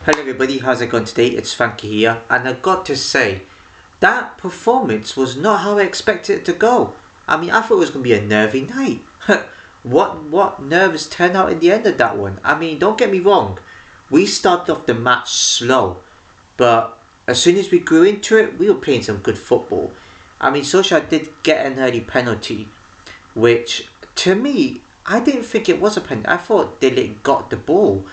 Hello everybody, how's it going today? It's Frankie here, and I got to say, that performance was not how I expected it to go. I thought it was going to be a nervy night. What nerves turned out in the end of that one? Don't get me wrong, we started off the match slow, but as soon as we grew into it, we were playing some good football. Solskjaer did get an early penalty, which to me, I didn't think it was a penalty. I thought Dillick got the ball.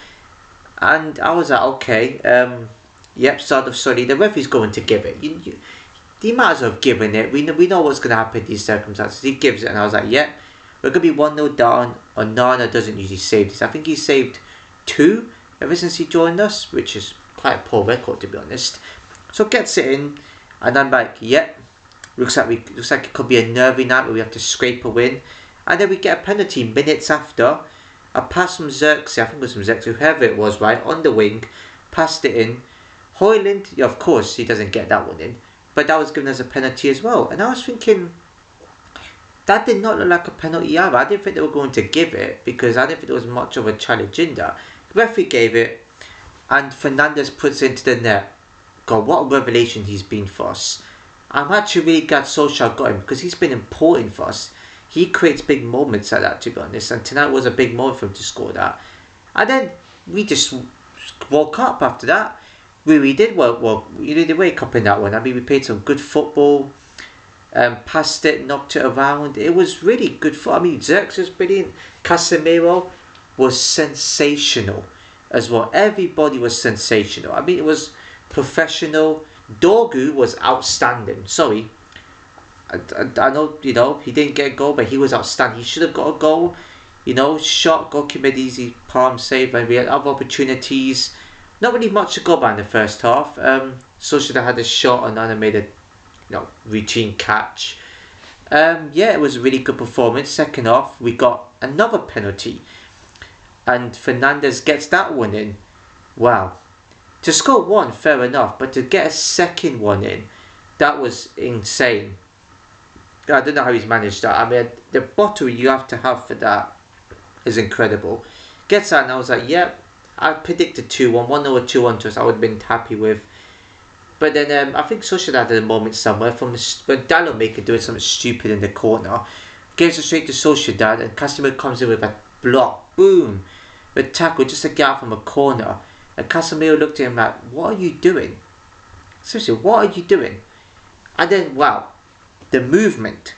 And I was like, okay, yep, sort of sorry. The referee's going to give it. He might as well have given it. We know what's going to happen in these circumstances. He gives it, and I was like, yep, we're going to be 1-0 down. Onana doesn't usually save this. I think he saved 2 ever since he joined us, which is quite a poor record, to be honest. So gets it in, and I'm like, yep, looks like it could be a nervy night where we have to scrape a win. And then we get a penalty minutes after. A pass from Xerxes, I think it was from Xerxes, whoever it was, right, on the wing, passed it in. Højlund, yeah, of course, he doesn't get that one in, but that was given as a penalty as well. And I was thinking, that did not look like a penalty either. I didn't think they were going to give it, because I didn't think there was much of a challenge in that. The referee gave it, and Fernandes puts it into the net. God, what a revelation he's been for us. I'm actually really glad Solskjaer got him, because he's been important for us. He creates big moments like that, to be honest, and tonight was a big moment for him to score that. And then we just woke up after that. We did well. We did wake up in that one. We played some good football, passed it, knocked it around. It was really good football. Xerxes was brilliant. Casemiro was sensational as well. Everybody was sensational. It was professional. Dorgu was outstanding. Sorry. I know, he didn't get a goal, but he was outstanding. He should have got a goal. Shot, goalkeeper made easy palm save, and we had other opportunities. Not really much to go by in the first half. So should have had a shot, and then made a routine catch. It was a really good performance. Second half, we got another penalty, and Fernandes gets that one in. Wow. To score one, fair enough, but to get a second one in, that was insane. I don't know how he's managed that. The bottle you have to have for that is incredible. Gets that, and I was like, yep, I predicted 2-1, 1-0 or 2-1 to us, I would have been happy with. But then I think Solskjaer had a moment somewhere when Dalot maker doing something stupid in the corner. Gives it straight to Solskjaer, and Casemiro comes in with a block. Boom! With tackle just to get out from a corner. And Casemiro looked at him like, what are you doing? Seriously, what are you doing? And then, wow. The movement,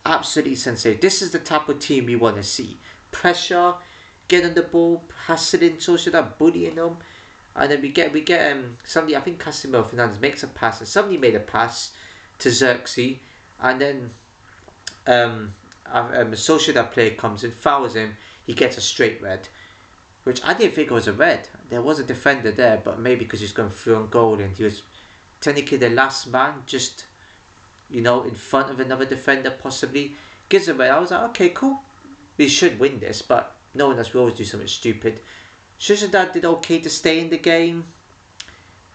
absolutely sensational. This is the type of team we want to see. Pressure, get on the ball, hassling Solskjaer, bullying them, and then we get somebody. I think Casemiro Fernandes makes a pass, and somebody made a pass to Xerxes, and then Solskjaer player comes in, fouls him. He gets a straight red, which I didn't think it was a red. There was a defender there, but maybe because he's going through on goal and he was technically the last man, just in front of another defender possibly, gives a red. I was like, okay, cool, we should win this, but knowing us, we always do something stupid. Solskjaer did okay to stay in the game.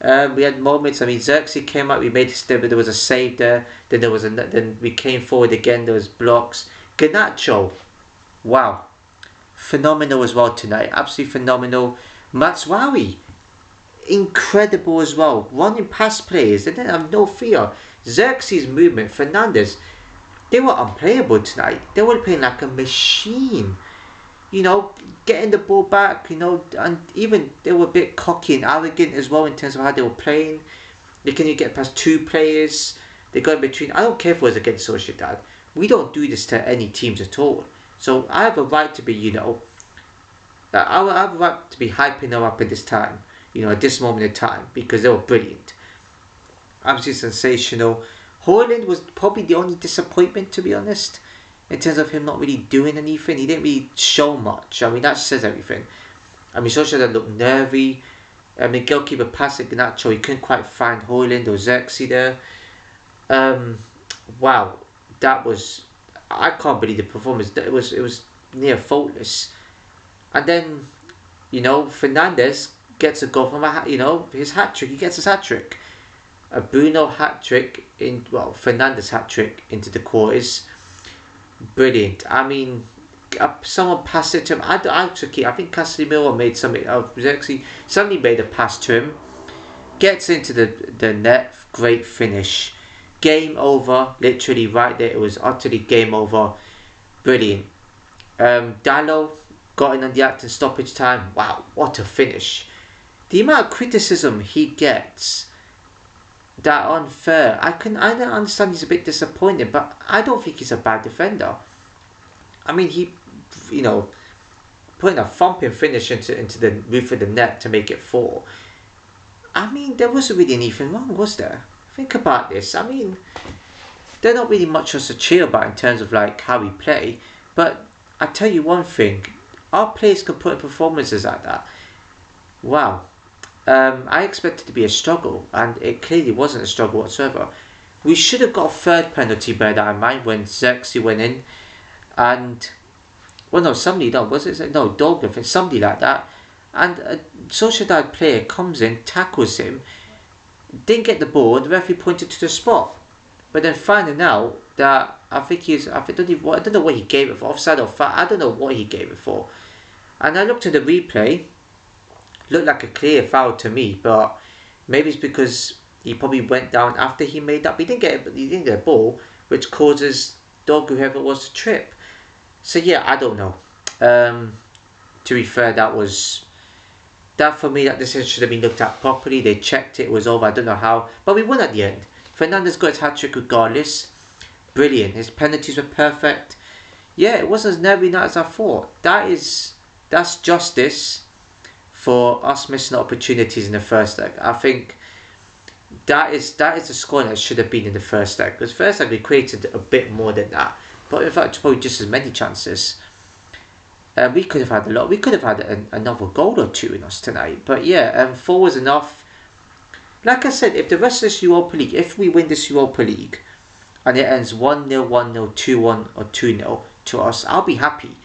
We had moments. Xerxes came out, we made a step, there was a save there. Then we came forward again. There was blocks. Garnacho, wow, phenomenal as well tonight. Absolutely phenomenal. Matswawi, incredible as well. Running past players, they didn't have no fear. Xerxes' movement, Fernandes, they were unplayable tonight. They were playing like a machine. Getting the ball back, and even they were a bit cocky and arrogant as well in terms of how they were playing. They couldn't get past 2 players. They got in between. I don't care if it was against Sociedad. We don't do this to any teams at all. So I have a right to be, I have a right to be hyping them up at this time, at this moment in time, because they were brilliant. Absolutely sensational. Højlund was probably the only disappointment, to be honest, in terms of him not really doing anything. He didn't really show much. That says everything. Solskjaer looked nervy. Goalkeeper passed at Garnacho. He couldn't quite find Højlund or Xerxes there. Wow, that was. I can't believe the performance. It was near faultless. And then, Fernandes gets a goal from his hat trick. He gets his hat trick. A Bruno hat trick Fernandes hat trick into the quarters. Brilliant. someone passed it to him. I took it. I think Casemiro made something. Somebody made a pass to him. Gets into the net. Great finish. Game over. Literally right there. It was utterly game over. Brilliant. Dallo got in on the act in stoppage time. Wow, what a finish. The amount of criticism he gets, that unfair. I don't understand. He's a bit disappointed, but I don't think he's a bad defender. I mean, he, putting a thumping finish into the roof of the net to make it 4. I mean, there wasn't really anything wrong, was there? Think about this. I mean, there's not really much else to cheer about in terms of like how we play. But I tell you one thing, our players can put in performances like that. Wow. I expected it to be a struggle, and it clearly wasn't a struggle whatsoever. We should have got a third penalty, bear that in mind, when Xerxes went in. And, well, no, somebody, no, was it? No, Dolgov, somebody like that. And a Sociedad player comes in, tackles him, didn't get the ball, and the referee pointed to the spot. But then finding out that I don't know what he gave it for, offside or foul, I don't know what he gave it for. And I looked at the replay, looked like a clear foul to me, but maybe it's because he probably went down after he made that. But he didn't get a ball, which causes whoever it was to trip. So yeah, I don't know. To be fair, that for me, that decision should have been looked at properly. They checked it was over. I don't know how, but we won at the end. Fernandes got his hat-trick regardless. Brilliant. His penalties were perfect. Yeah, it wasn't as nervy night as I thought. That's justice for us missing opportunities in the first leg. I think that is the score that should have been in the first leg. Because first leg we created a bit more than that, but in fact probably just as many chances. We could have had a lot. We could have had another goal or two in us tonight. But yeah, 4 was enough. Like I said, if the rest of this Europa League, if we win this Europa League, and it ends 1-0, 1-0, 2-1 or 2-0 to us, I'll be happy.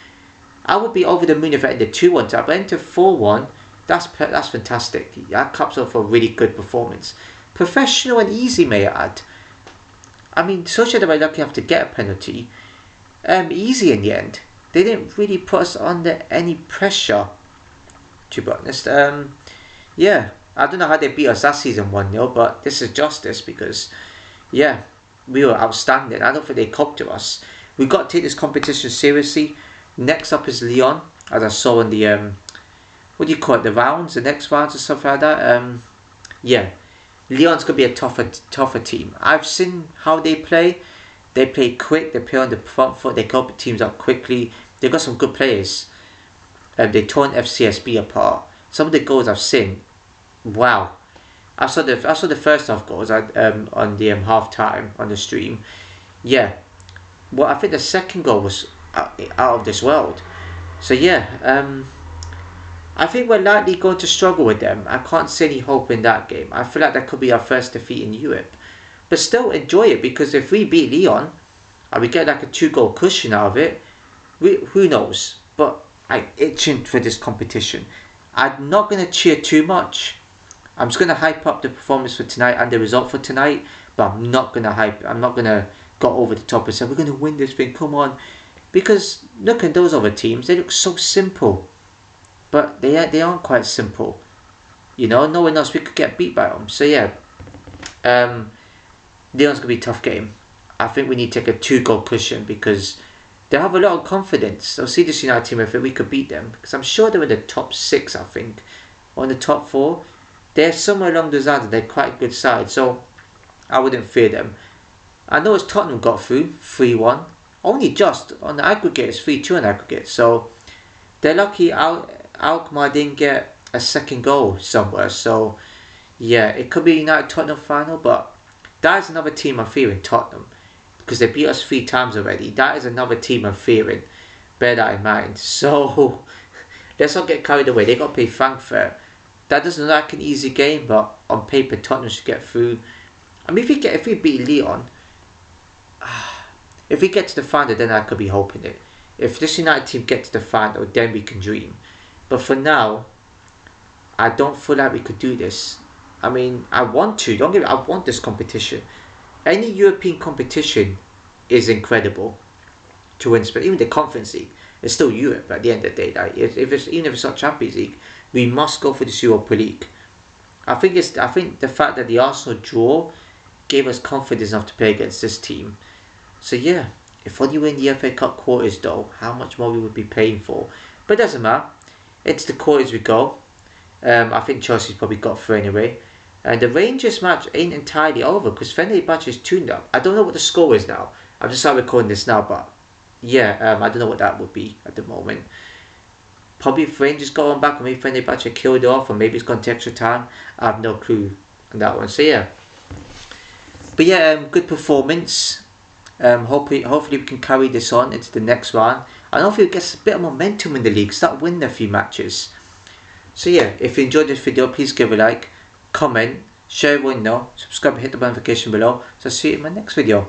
I would be over the moon if it ended 2-1. But ended 4-1. That's fantastic. That caps off a really good performance. Professional and easy, may I add. I mean, Sociedad were lucky enough to get a penalty. Easy in the end. They didn't really put us under any pressure, to be honest. Yeah, I don't know how they beat us last season 1-0, but this is justice because, yeah, we were outstanding. I don't think they copped to us. We got to take this competition seriously. Next up is Lyon, as I saw in the what do you call it, the rounds, the next rounds or stuff like that. Yeah, Lyon's gonna be a tougher team. I've seen how they play. They play quick. They play on the front foot. They go teams up quickly. They've got some good players. They torn FCSB apart. Some of the goals I've seen, wow. I saw the first half goals on the half time on the stream. Yeah, well, I think the second goal was out of this world. So yeah, I think we're likely going to struggle with them. I can't see any hope in that game. I feel like that could be our first defeat in Europe. But still enjoy it, because if we beat Lyon and we get like a 2-goal cushion out of it, who knows? But I'm itching for this competition. I'm not going to cheer too much. I'm just going to hype up the performance for tonight and the result for tonight. But I'm not going to go over the top and say we're going to win this thing. Come on, because look at those other teams. They look so simple, but they aren't quite simple. No one else we could get beat by them. So yeah, Lyon's gonna be a tough game. I think we need to take a 2-goal cushion because they have a lot of confidence. They'll see this United team if we could beat them, because I'm sure they're in the top 6, I think, or in the top 4. They're somewhere along those lines and they're quite a good side, so I wouldn't fear them. I know as Tottenham got through 3-1, only just on the aggregate. It's 3-2 on aggregate, so they're lucky Alkmaar didn't get a second goal somewhere. So yeah, it could be a United Tottenham final, but that is another team I'm fearing, Tottenham, because they beat us 3 times already. That is another team I'm fearing. Bear that in mind. So let's not get carried away. They got to play Frankfurt. That doesn't look like an easy game, but on paper Tottenham should get through. I mean, if we beat Lyon, if we get to the final, then I could be hoping it. If this United team gets to the final, then we can dream. But for now, I don't feel like we could do this. I mean, I want to. Don't get me. I want this competition. Any European competition is incredible. to win Spain. Even the Conference League, it's still Europe at the end of the day. Like even if it's not Champions League, we must go for the Europa League. I think the fact that the Arsenal draw gave us confidence enough to play against this team. So yeah, if only win the FA Cup quarters though, how much more we would be paying for. But it doesn't matter. It's the quarters we go. I think Chelsea's probably got through anyway. And the Rangers match ain't entirely over because Fenerbahce is tuned up. I don't know what the score is now. I'm just starting recording this now, but yeah, I don't know what that would be at the moment. Probably if Rangers go on back, or maybe Fenerbahce killed off, or maybe it's gone to extra time. I have no clue on that one. So yeah. But yeah, good performance. Hopefully we can carry this on into the next round. And hopefully it gets a bit of momentum in the league. Start winning a few matches. So yeah, if you enjoyed this video, please give a like, comment, share everyone know, subscribe and hit the notification below. So see you in my next video.